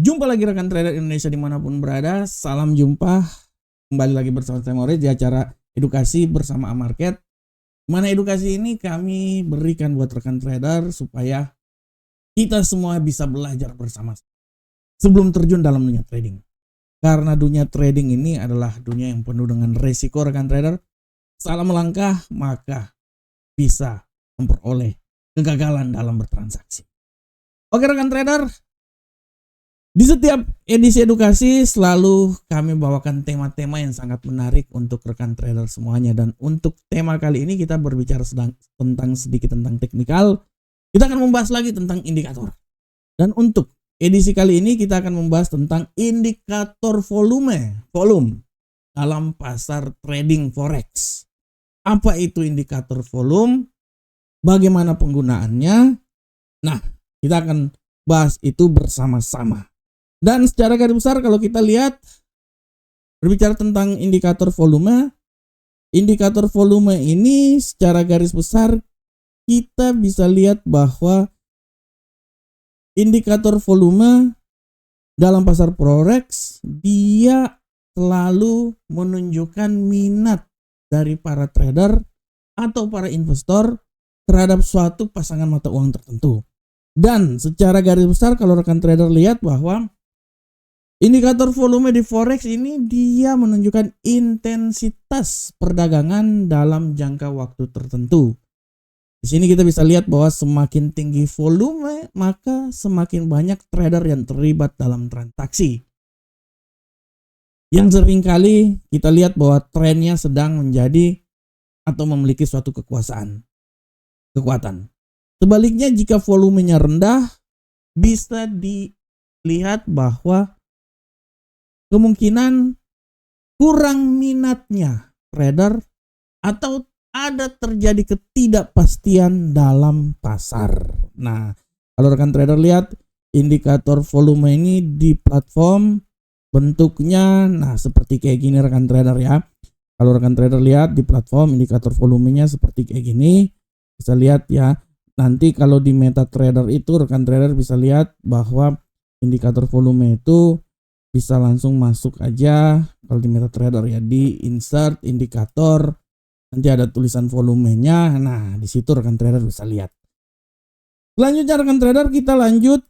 Jumpa lagi rekan trader Indonesia dimanapun berada. Salam jumpa. Kembali lagi bersama saya Maurice di acara edukasi bersama Amarket. Mana edukasi ini kami berikan buat rekan trader supaya kita semua bisa belajar bersama sebelum terjun dalam dunia trading. Karena dunia trading ini adalah dunia yang penuh dengan resiko rekan trader. Salah melangkah maka bisa memperoleh kegagalan dalam bertransaksi. Oke rekan trader, di setiap edisi edukasi selalu kami bawakan tema-tema yang sangat menarik untuk rekan trader semuanya. Dan untuk tema kali ini kita berbicara sedikit tentang teknikal. Kita akan membahas lagi tentang indikator. Dan untuk edisi kali ini kita akan membahas tentang indikator volume dalam pasar trading forex. Apa itu indikator volume? Bagaimana penggunaannya? Nah, kita akan bahas itu bersama-sama. Dan secara garis besar kalau kita lihat berbicara tentang indikator volume ini secara garis besar kita bisa lihat bahwa indikator volume dalam pasar forex dia selalu menunjukkan minat dari para trader atau para investor terhadap suatu pasangan mata uang tertentu. Dan secara garis besar kalau rekan trader lihat bahwa indikator volume di forex ini dia menunjukkan intensitas perdagangan dalam jangka waktu tertentu. Di sini kita bisa lihat bahwa semakin tinggi volume maka semakin banyak trader yang terlibat dalam transaksi. Yang seringkali kita lihat bahwa trennya sedang menjadi atau memiliki suatu kekuatan. Sebaliknya jika volumenya rendah bisa dilihat bahwa kemungkinan kurang minatnya trader atau ada terjadi ketidakpastian dalam pasar. Nah, kalau rekan trader lihat indikator volume ini di platform bentuknya seperti kayak gini rekan trader ya. Kalau rekan trader lihat di platform indikator volumenya seperti kayak gini, bisa lihat ya. Nanti kalau di MetaTrader itu rekan trader bisa lihat bahwa indikator volume itu bisa langsung masuk aja kalau di MetaTrader ya, di insert indikator, nanti ada tulisan volumenya. Nah, di situ rekan trader bisa lihat. Selanjutnya rekan trader kita lanjut.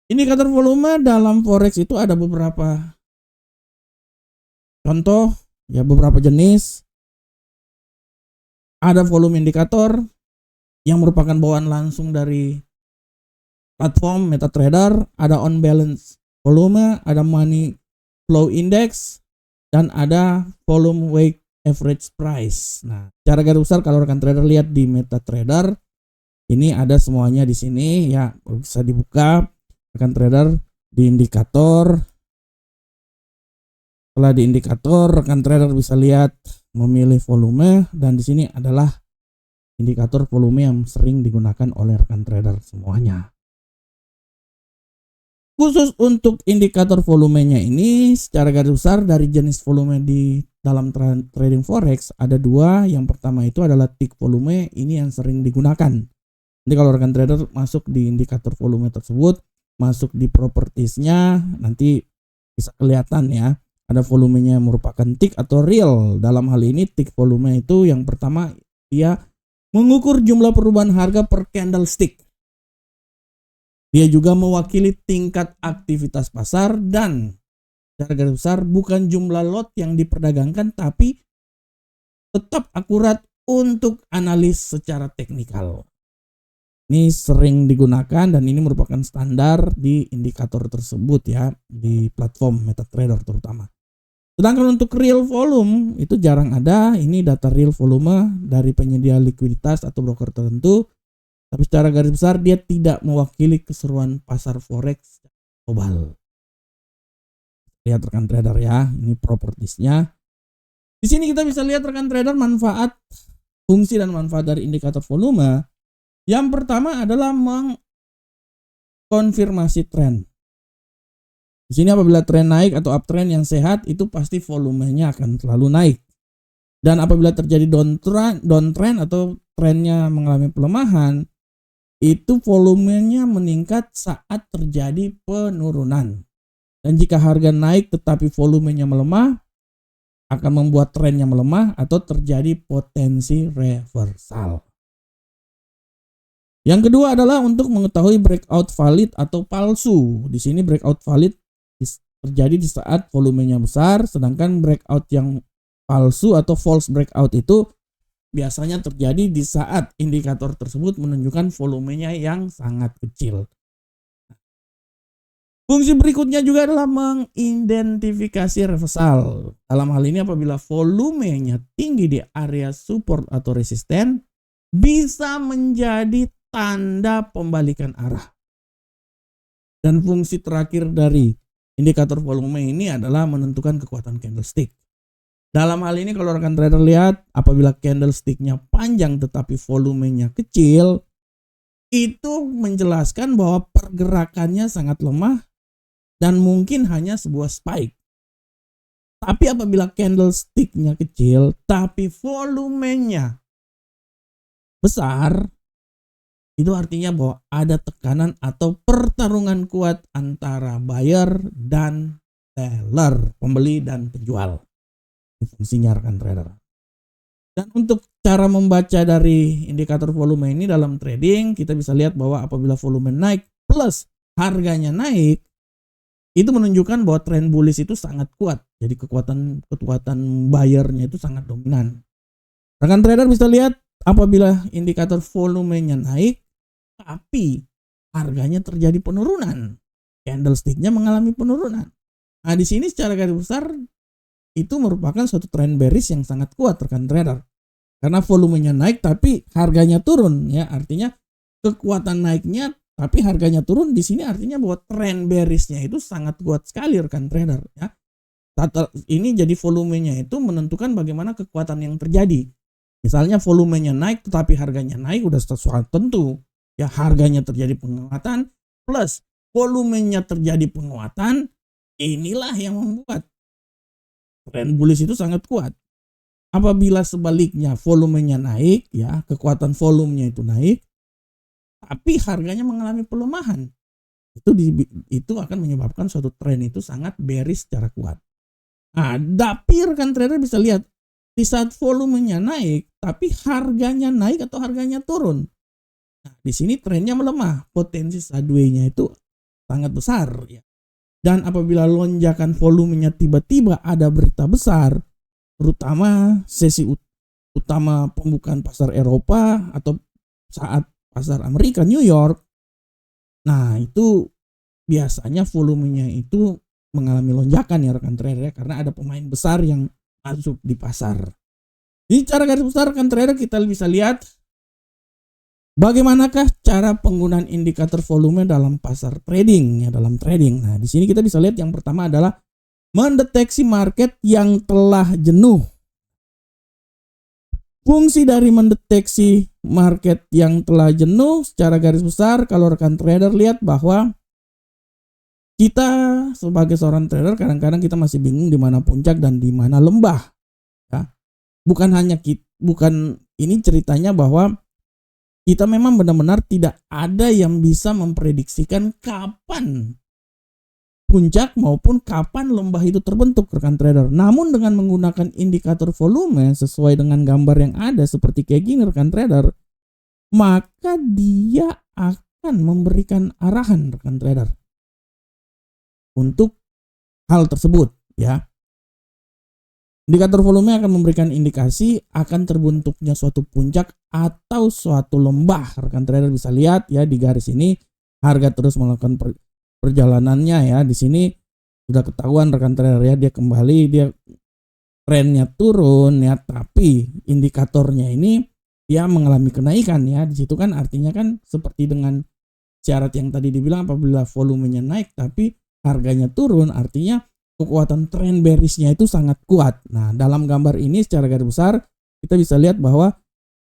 Indikator volume dalam forex itu ada beberapa contoh ya, beberapa jenis. Ada volume indikator yang merupakan bawaan langsung dari platform MetaTrader, ada on balance volume, ada money flow index, dan ada volume weight average price. Nah, secara garis besar kalau rekan trader lihat di MetaTrader, ini ada semuanya di sini ya, bisa dibuka rekan trader di indikator. Setelah di indikator, rekan trader bisa lihat memilih volume, dan di sini adalah indikator volume yang sering digunakan oleh rekan trader semuanya. Khusus untuk indikator volumenya ini secara garis besar dari jenis volume di dalam trading forex ada dua. Yang pertama itu adalah tick volume, ini yang sering digunakan. Nanti kalau rekan trader masuk di indikator volume tersebut, masuk di propertiesnya, nanti bisa kelihatan ya, ada volumenya merupakan tick atau real. Dalam hal ini tick volume itu yang pertama dia mengukur jumlah perubahan harga per candlestick. Dia juga mewakili tingkat aktivitas pasar dan secara garis besar bukan jumlah lot yang diperdagangkan, tapi tetap akurat untuk analis secara teknikal. Ini sering digunakan dan ini merupakan standar di indikator tersebut ya, di platform MetaTrader terutama. Sedangkan untuk real volume itu jarang ada. Ini data real volume dari penyedia likuiditas atau broker tertentu. Tapi secara garis besar dia tidak mewakili keseruan pasar forex global. Lihat rekan trader ya, ini propertiesnya. Di sini kita bisa lihat rekan trader fungsi dan manfaat dari indikator volume. Yang pertama adalah mengkonfirmasi tren. Di sini apabila tren naik atau uptrend yang sehat itu pasti volumenya akan selalu naik. Dan apabila terjadi downtrend atau trennya mengalami pelemahan, itu volumenya meningkat saat terjadi penurunan. Dan jika harga naik tetapi volumenya melemah, akan membuat trennya melemah atau terjadi potensi reversal. Yang kedua adalah untuk mengetahui breakout valid atau palsu. Di sini breakout valid terjadi di saat volumenya besar, sedangkan breakout yang palsu atau false breakout itu biasanya terjadi di saat indikator tersebut menunjukkan volumenya yang sangat kecil. Fungsi berikutnya juga adalah mengidentifikasi reversal. Dalam hal ini apabila volumenya tinggi di area support atau resisten, bisa menjadi tanda pembalikan arah. Dan fungsi terakhir dari indikator volume ini adalah menentukan kekuatan candlestick. Dalam hal ini kalau rekan trader lihat, apabila candlesticknya panjang tetapi volumenya kecil, itu menjelaskan bahwa pergerakannya sangat lemah dan mungkin hanya sebuah spike. Tapi apabila candlesticknya kecil tapi volumenya besar, itu artinya bahwa ada tekanan atau pertarungan kuat antara buyer dan seller, pembeli dan penjual. Fungsinya rekan trader. Dan untuk cara membaca dari indikator volume ini dalam trading, kita bisa lihat bahwa apabila volume naik plus harganya naik, itu menunjukkan bahwa tren bullish itu sangat kuat. Jadi kekuatan buyernya itu sangat dominan. Rekan trader bisa lihat apabila indikator volumenya naik tapi harganya terjadi penurunan, candlesticknya mengalami penurunan. Nah, di sini secara garis besar itu merupakan suatu trend bearish yang sangat kuat rekan trader. Karena volumenya naik tapi harganya turun, ya. Artinya kekuatan naiknya tapi harganya turun, di sini artinya bahwa trend bearishnya itu sangat kuat sekali rekan trader, ya. Ini jadi volumenya itu menentukan bagaimana kekuatan yang terjadi. Misalnya volumenya naik tetapi harganya naik, udah sesuatu tentu, ya, harganya terjadi penguatan plus volumenya terjadi penguatan, inilah yang membuat tren bullish itu sangat kuat. Apabila sebaliknya volumenya naik, ya, kekuatan volumenya itu naik, tapi harganya mengalami pelemahan, itu akan menyebabkan suatu tren itu sangat bearish secara kuat. Nah, tapi rekan trader bisa lihat di saat volumenya naik, tapi harganya naik atau harganya turun. Nah, di sini trennya melemah, potensi sideways-nya itu sangat besar, ya. Dan apabila lonjakan volumenya tiba-tiba ada berita besar, terutama sesi utama pembukaan pasar Eropa atau saat pasar Amerika, New York, nah itu biasanya volumenya itu mengalami lonjakan, ya rekan trader, ya, karena ada pemain besar yang masuk di pasar. Jadi cara garis besar rekan trader kita bisa lihat bagaimanakah cara penggunaan indikator volume dalam pasar trading, ya, dalam trading. Nah, di sini kita bisa lihat yang pertama adalah mendeteksi market yang telah jenuh. Fungsi dari mendeteksi market yang telah jenuh secara garis besar, kalau rekan trader lihat bahwa kita sebagai seorang trader kadang-kadang kita masih bingung di mana puncak dan di mana lembah, ya. Bukan ini ceritanya bahwa kita memang benar-benar tidak ada yang bisa memprediksikan kapan puncak maupun kapan lembah itu terbentuk rekan trader. Namun dengan menggunakan indikator volume sesuai dengan gambar yang ada seperti kayak gini rekan trader, maka dia akan memberikan arahan rekan trader untuk hal tersebut, ya. Indikator volume akan memberikan indikasi akan terbentuknya suatu puncak atau suatu lembah. Rekan trader bisa lihat, ya, di garis ini harga terus melakukan perjalanannya, ya. Di sini sudah ketahuan rekan trader, ya, dia trennya turun, ya, tapi indikatornya ini dia mengalami kenaikan, ya. Di situ kan artinya kan seperti dengan syarat yang tadi dibilang, apabila volumenya naik tapi harganya turun, artinya kekuatan tren bearishnya itu sangat kuat. Nah, dalam gambar ini secara garis besar kita bisa lihat bahwa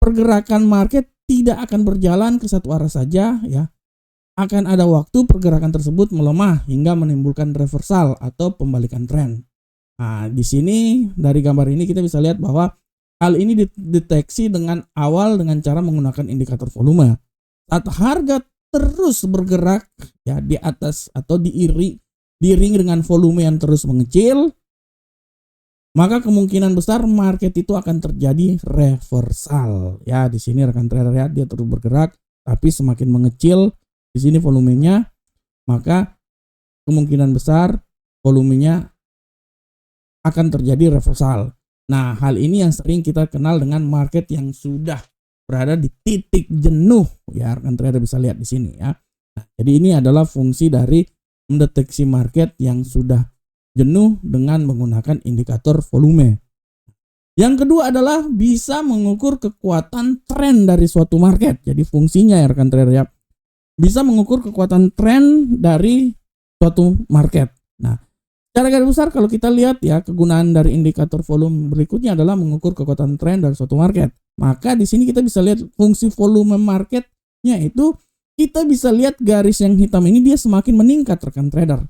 pergerakan market tidak akan berjalan ke satu arah saja, ya. Akan ada waktu pergerakan tersebut melemah hingga menimbulkan reversal atau pembalikan tren. Nah, di sini dari gambar ini kita bisa lihat bahwa hal ini dideteksi dengan awal dengan cara menggunakan indikator volume. Saat harga terus bergerak ya di atas atau diiringi dengan volume yang terus mengecil, maka kemungkinan besar market itu akan terjadi reversal. Ya, di sini rekan trader ya, dia terus bergerak tapi semakin mengecil di sini volumenya, maka kemungkinan besar volumenya akan terjadi reversal. Nah, hal ini yang sering kita kenal dengan market yang sudah berada di titik jenuh. Ya, rekan trader bisa lihat di sini ya. Nah, jadi ini adalah fungsi dari mendeteksi market yang sudah jenuh dengan menggunakan indikator volume. Yang kedua adalah bisa mengukur kekuatan tren dari suatu market. Jadi fungsinya ya rekan trader ya, bisa mengukur kekuatan tren dari suatu market. Nah, secara garis besar kalau kita lihat ya, kegunaan dari indikator volume berikutnya adalah mengukur kekuatan tren dari suatu market. Maka di sini kita bisa lihat fungsi volume marketnya itu, kita bisa lihat garis yang hitam ini dia semakin meningkat rekan trader.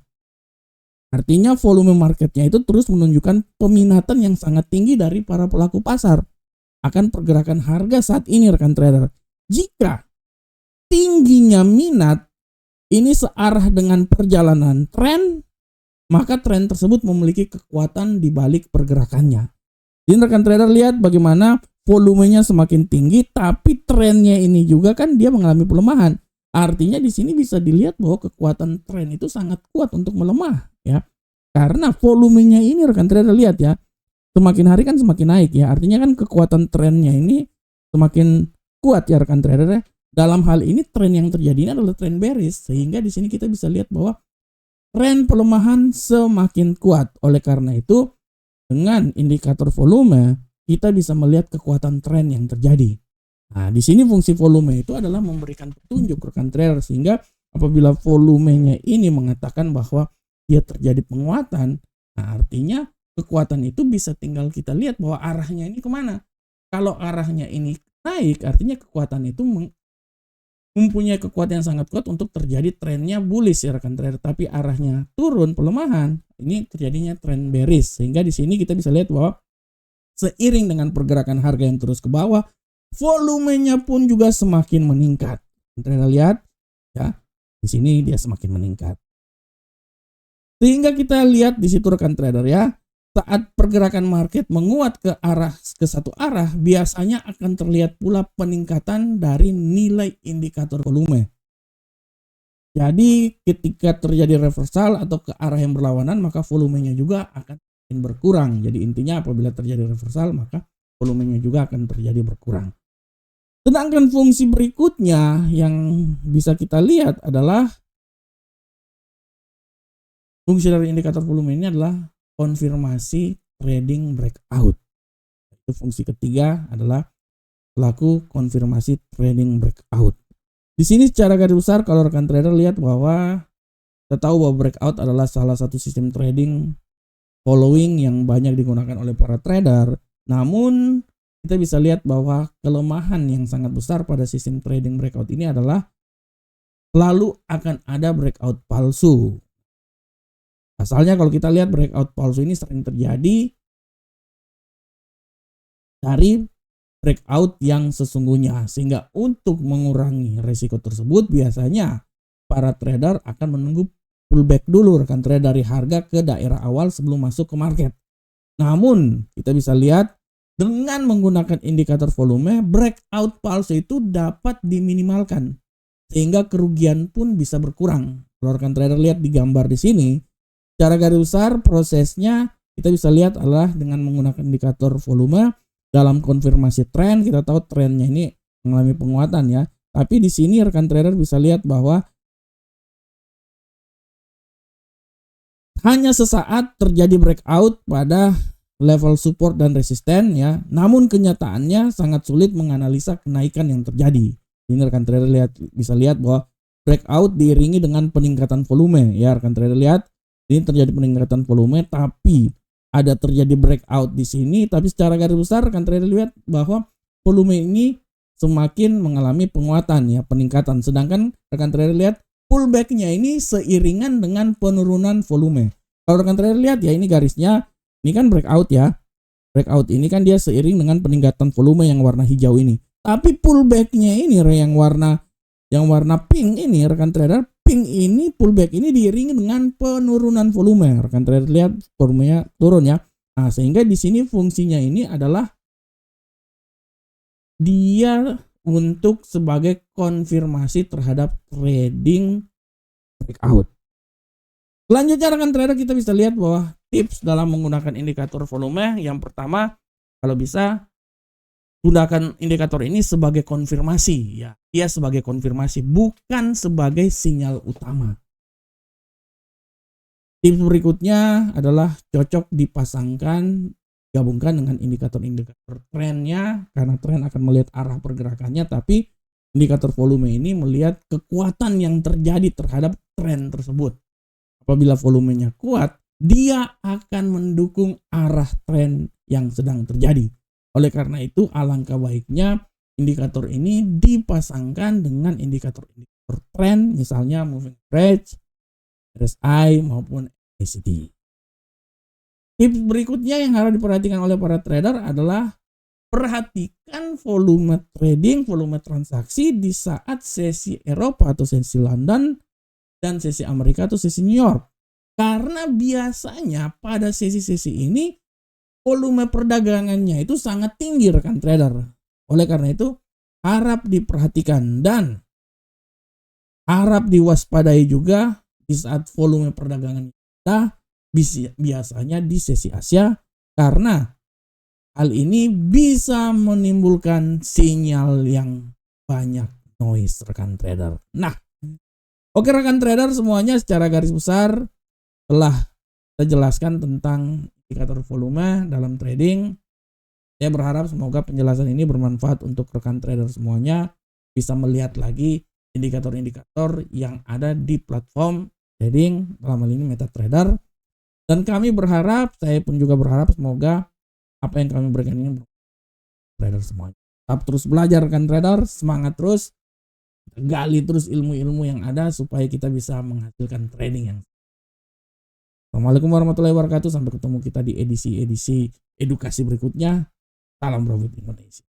Artinya volume marketnya itu terus menunjukkan peminatan yang sangat tinggi dari para pelaku pasar akan pergerakan harga saat ini rekan trader. Jika tingginya minat ini searah dengan perjalanan tren, maka tren tersebut memiliki kekuatan di balik pergerakannya. Jadi rekan trader lihat bagaimana volumenya semakin tinggi, tapi trennya ini juga kan dia mengalami pelemahan. Artinya di sini bisa dilihat bahwa kekuatan tren itu sangat kuat untuk melemah ya. Karena volumenya ini rekan trader lihat ya, semakin hari kan semakin naik ya. Artinya kan kekuatan trennya ini semakin kuat ya rekan trader ya. Dalam hal ini tren yang terjadi ini adalah tren bearish, sehingga di sini kita bisa lihat bahwa tren pelemahan semakin kuat. Oleh karena itu, dengan indikator volume kita bisa melihat kekuatan tren yang terjadi. Nah, di sini fungsi volume itu adalah memberikan petunjuk rekan trader, sehingga apabila volumenya ini mengatakan bahwa dia terjadi penguatan, nah artinya kekuatan itu bisa tinggal kita lihat bahwa arahnya ini kemana. Kalau arahnya ini naik, artinya kekuatan itu mempunyai kekuatan yang sangat kuat untuk terjadi trennya bullish ya rekan trader. Tapi arahnya turun pelemahan, ini terjadinya tren bearish. Sehingga di sini kita bisa lihat bahwa seiring dengan pergerakan harga yang terus ke bawah, volumenya pun juga semakin meningkat. Trader lihat ya, di sini dia semakin meningkat. Sehingga kita lihat di situ rekan trader ya, saat pergerakan market menguat ke satu arah, biasanya akan terlihat pula peningkatan dari nilai indikator volume. Jadi ketika terjadi reversal atau ke arah yang berlawanan, maka volumenya juga akan berkurang. Jadi intinya apabila terjadi reversal, maka volumenya juga akan terjadi berkurang. Sedangkan fungsi berikutnya yang bisa kita lihat adalah fungsi dari indikator volume ini adalah konfirmasi trading breakout. Itu fungsi ketiga adalah pelaku konfirmasi trading breakout. Di sini secara garis besar kalau rekan trader lihat bahwa kita tahu bahwa breakout adalah salah satu sistem trading following yang banyak digunakan oleh para trader. Namun kita bisa lihat bahwa kelemahan yang sangat besar pada sistem trading breakout ini adalah selalu akan ada breakout palsu. Asalnya kalau kita lihat breakout palsu ini sering terjadi dari breakout yang sesungguhnya, sehingga untuk mengurangi risiko tersebut biasanya para trader akan menunggu pullback dulu rekan trader dari harga ke daerah awal sebelum masuk ke market. Namun kita bisa lihat dengan menggunakan indikator volume, breakout palsu itu dapat diminimalkan sehingga kerugian pun bisa berkurang. Kalau rekan trader lihat di gambar di sini, secara garis besar prosesnya kita bisa lihat adalah dengan menggunakan indikator volume dalam konfirmasi tren. Kita tahu trennya ini mengalami penguatan ya. Tapi di sini rekan trader bisa lihat bahwa hanya sesaat terjadi breakout pada level support dan resisten ya. Namun kenyataannya sangat sulit menganalisa kenaikan yang terjadi. Ini rekan trader bisa lihat bahwa breakout diiringi dengan peningkatan volume ya. Rekan trader lihat ini terjadi peningkatan volume, tapi ada terjadi breakout di sini. Tapi secara garis besar rekan trader lihat bahwa volume ini semakin mengalami penguatan ya, peningkatan. Sedangkan rekan trader lihat pullbacknya ini seiringan dengan penurunan volume. Kalau rekan trader lihat ya, ini garisnya, ini kan breakout ya. Breakout ini kan dia seiring dengan peningkatan volume yang warna hijau ini. Tapi pullbacknya ini yang warna Yang warna pink ini rekan trader, pink ini pullback ini diiringi dengan penurunan volume. Rekan trader lihat volumenya turun ya. Nah, sehingga di sini fungsinya ini adalah dia untuk sebagai konfirmasi terhadap trading breakout. Selanjutnya rekan trader kita bisa lihat bahwa tips dalam menggunakan indikator volume yang pertama, kalau bisa gunakan indikator ini sebagai konfirmasi ya. Dia sebagai konfirmasi bukan sebagai sinyal utama. Tips berikutnya adalah cocok dipasangkan gabungkan dengan indikator-indikator trennya, karena tren akan melihat arah pergerakannya, tapi indikator volume ini melihat kekuatan yang terjadi terhadap tren tersebut. Apabila volumenya kuat, dia akan mendukung arah tren yang sedang terjadi. Oleh karena itu, alangkah baiknya indikator ini dipasangkan dengan indikator-indikator tren, misalnya moving average, RSI maupun MACD. Tips berikutnya yang harus diperhatikan oleh para trader adalah perhatikan volume trading, volume transaksi di saat sesi Eropa atau sesi London dan sesi Amerika atau sesi New York. Karena biasanya pada sesi-sesi ini volume perdagangannya itu sangat tinggi rekan trader. Oleh karena itu harap diperhatikan dan harap diwaspadai juga di saat volume perdagangan kita biasanya di sesi Asia, karena hal ini bisa menimbulkan sinyal yang banyak noise rekan trader. Nah, oke rekan trader semuanya secara garis besar telah saya jelaskan tentang indikator volume dalam trading. Saya berharap semoga penjelasan ini bermanfaat untuk rekan trader semuanya, bisa melihat lagi indikator-indikator yang ada di platform trading, dalam hal ini MetaTrader. Dan kami berharap, saya pun juga berharap semoga apa yang kami berikan ini trader semuanya. Tetap terus belajar rekan trader, semangat terus, gali terus ilmu-ilmu yang ada supaya kita bisa menghasilkan trading yang. Assalamualaikum warahmatullahi wabarakatuh. Sampai ketemu kita di edisi edukasi berikutnya. Salam profit Indonesia.